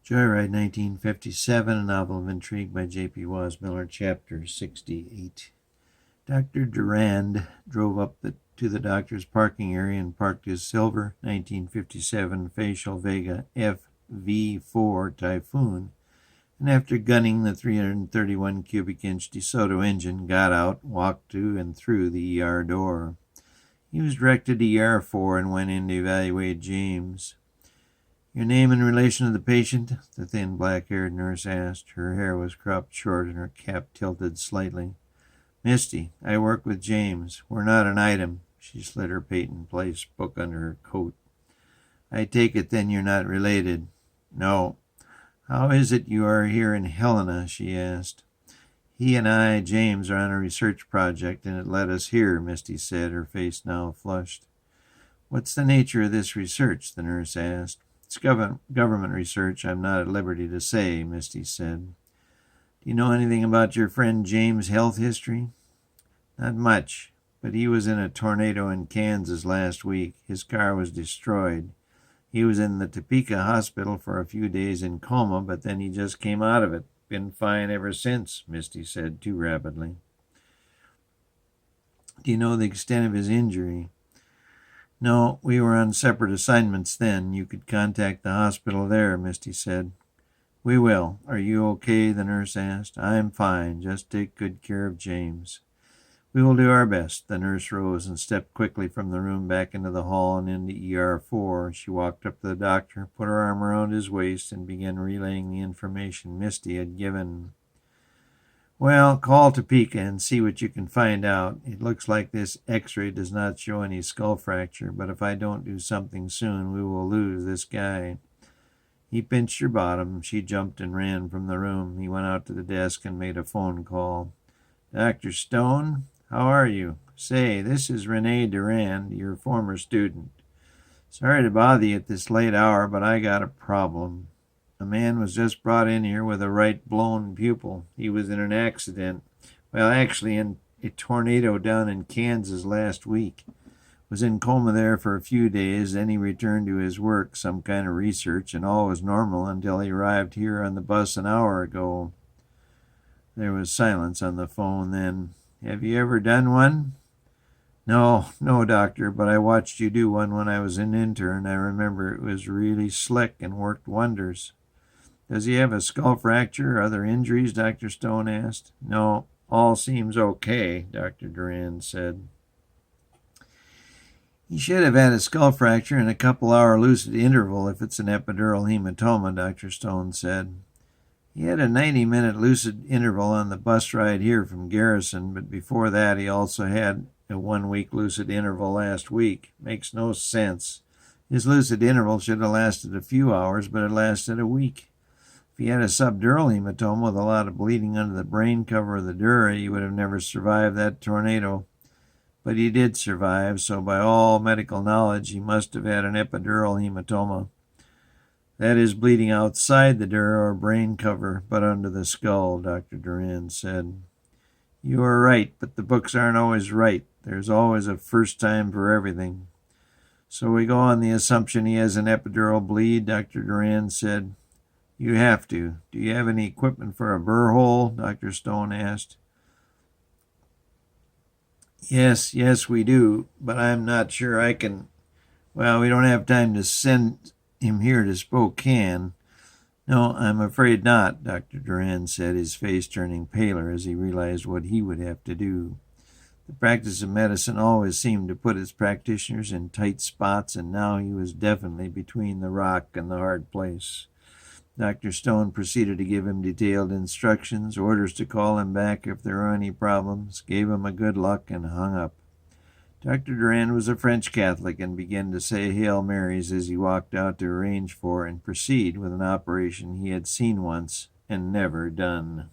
Joyride, 1957, a novel of intrigue by J.P. Miller, Chapter 68. Dr. Durand drove up to the doctor's parking area and parked his silver 1957 Facial Vega FV4 Typhoon, and after gunning the 331 cubic inch DeSoto engine, got out, walked to and through the ER door. He was directed to ER4 and went in to evaluate James. "Your name and relation to the patient?" the thin, black-haired nurse asked. Her hair was cropped short and her cap tilted slightly. "Misty, I work with James. We're not an item." She slid her patent place book under her coat. "I take it then you're not related?" "No." "How is it you are here in Helena?" she asked. "He and I, James, are on a research project, and it led us here," Misty said, her face now flushed. "What's the nature of this research?" the nurse asked. "It's government research. I'm not at liberty to say," Misty said. "Do you know anything about your friend James' health history?" "Not much, but he was in a tornado in Kansas last week. His car was destroyed. He was in the Topeka hospital for a few days in coma, but then he just came out of it. Been fine ever since," Misty said too rapidly. "Do you know the extent of his injury?" "No, we were on separate assignments then. You could contact the hospital there," Misty said. "We will. Are you okay?" the nurse asked. "I'm fine. Just take good care of James." "We will do our best." The nurse rose and stepped quickly from the room back into the hall and into ER4. She walked up to the doctor, put her arm around his waist, and began relaying the information Misty had given. "Well, call Topeka and see what you can find out. It looks like this X-ray does not show any skull fracture, but if I don't do something soon, we will lose this guy." He pinched her bottom. She jumped and ran from the room. He went out to the desk and made a phone call. "Dr. Stone, how are you? Say, this is Renee Durand, your former student. Sorry to bother you at this late hour, but I got a problem. A man was just brought in here with a right blown pupil. He was in an accident. Well, actually in a tornado down in Kansas last week. Was in coma there for a few days, then he returned to his work, some kind of research, and all was normal until he arrived here on the bus an hour ago." There was silence on the phone then. "Have you ever done one?" No, doctor, but I watched you do one when I was an intern. I remember it was really slick and worked wonders." "Does he have a skull fracture or other injuries?" Dr. Stone asked. "No, all seems okay," Dr. Durand said. "He should have had a skull fracture in a couple-hour lucid interval if it's an epidural hematoma," Dr. Stone said. "He had a 90-minute lucid interval on the bus ride here from Garrison, but before that he also had a 1-week lucid interval last week. Makes no sense. His lucid interval should have lasted a few hours, but it lasted a week. If he had a subdural hematoma with a lot of bleeding under the brain cover of the dura, he would have never survived that tornado. But he did survive, so by all medical knowledge, he must have had an epidural hematoma. That is bleeding outside the dura or brain cover, but under the skull," Dr. Durand said. "You are right, but the books aren't always right. There's always a first time for everything." "So we go on the assumption he has an epidural bleed," Dr. Durand said. "You have to. Do you have any equipment for a burr hole?" Dr. Stone asked. Yes, we do, but I'm not sure I can. Well, we don't have time to send him here to Spokane." "No, I'm afraid not," Dr. Durand said, his face turning paler as he realized what he would have to do. The practice of medicine always seemed to put its practitioners in tight spots, and now he was definitely between the rock and the hard place. Dr. Stone proceeded to give him detailed instructions, orders to call him back if there were any problems, gave him a good luck, and hung up. Dr. Durand was a French Catholic and began to say Hail Marys as he walked out to arrange for and proceed with an operation he had seen once and never done.